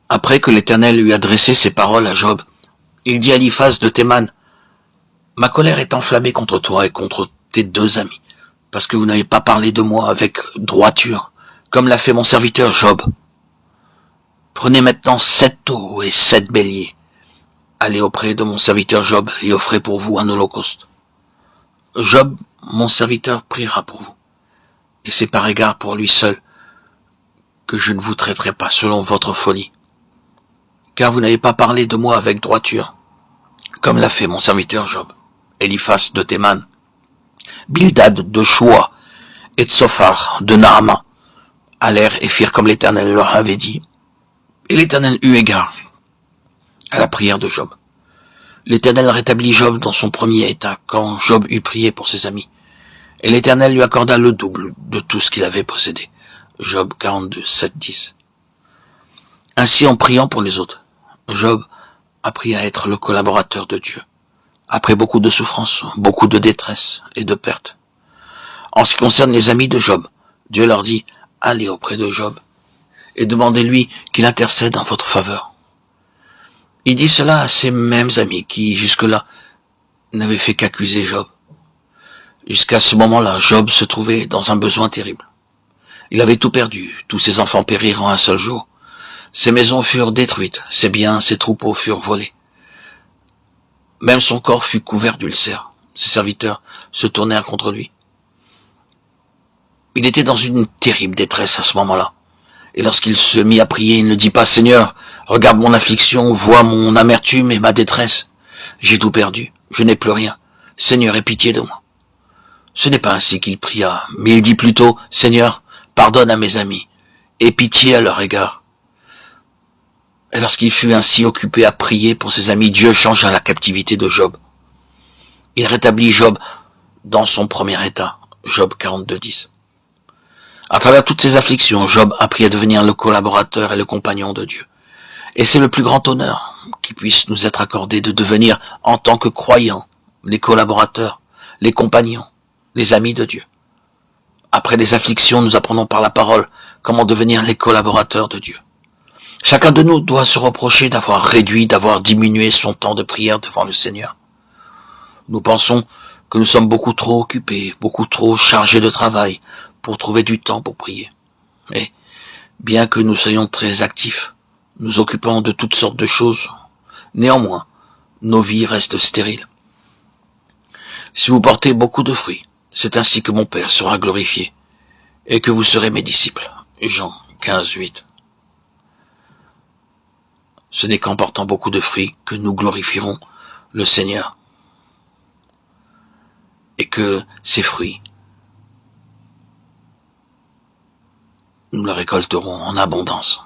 Après que l'Éternel lui a adressé ces paroles à Job, il dit à Eliphaz de Théman, « Ma colère est enflammée contre toi et contre tes deux amis, parce que vous n'avez pas parlé de moi avec droiture, comme l'a fait mon serviteur Job. Prenez maintenant 7 taureaux et 7 béliers. Allez auprès de mon serviteur Job et offrez pour vous un holocauste. Job, mon serviteur, priera pour vous, et c'est par égard pour lui seul que je ne vous traiterai pas selon votre folie, car vous n'avez pas parlé de moi avec droiture, comme l'a fait mon serviteur Job. Eliphaz de Théman, Bildad de Shoua et Tsophar de Naama allèrent et firent comme l'Éternel leur avait dit, et l'Éternel eut égard à la prière de Job. L'Éternel rétablit Job dans son premier état quand Job eut prié pour ses amis, et l'Éternel lui accorda le double de tout ce qu'il avait possédé. Job 42, 7, 10. Ainsi, en priant pour les autres, Job apprit à être le collaborateur de Dieu. Après beaucoup de souffrances, beaucoup de détresse et de pertes. En ce qui concerne les amis de Job, Dieu leur dit, allez auprès de Job et demandez-lui qu'il intercède en votre faveur. Il dit cela à ces mêmes amis qui, jusque-là, n'avaient fait qu'accuser Job. Jusqu'à ce moment-là, Job se trouvait dans un besoin terrible. Il avait tout perdu, tous ses enfants périrent en un seul jour. Ses maisons furent détruites, ses biens, ses troupeaux furent volés. Même son corps fut couvert d'ulcères. Ses serviteurs se tournèrent contre lui. Il était dans une terrible détresse à ce moment-là. Et lorsqu'il se mit à prier, il ne dit pas « Seigneur, regarde mon affliction, vois mon amertume et ma détresse. J'ai tout perdu, je n'ai plus rien. Seigneur, aie pitié de moi. » Ce n'est pas ainsi qu'il pria, mais il dit plutôt « Seigneur, pardonne à mes amis, aie pitié à leur égard. » Et lorsqu'il fut ainsi occupé à prier pour ses amis, Dieu changea la captivité de Job. Il rétablit Job dans son premier état, Job 42, 10. À travers toutes ces afflictions, Job apprit à devenir le collaborateur et le compagnon de Dieu. Et c'est le plus grand honneur qui puisse nous être accordé de devenir, en tant que croyants, les collaborateurs, les compagnons, les amis de Dieu. Après les afflictions, nous apprenons par la parole comment devenir les collaborateurs de Dieu. Chacun de nous doit se reprocher d'avoir réduit, d'avoir diminué son temps de prière devant le Seigneur. Nous pensons que nous sommes beaucoup trop occupés, beaucoup trop chargés de travail pour trouver du temps pour prier. Et bien que nous soyons très actifs, nous occupons de toutes sortes de choses, néanmoins, nos vies restent stériles. Si vous portez beaucoup de fruits, c'est ainsi que mon Père sera glorifié, et que vous serez mes disciples. Jean 15, 8. Ce n'est qu'en portant beaucoup de fruits que nous glorifierons le Seigneur, et que ces fruits, nous les récolterons en abondance.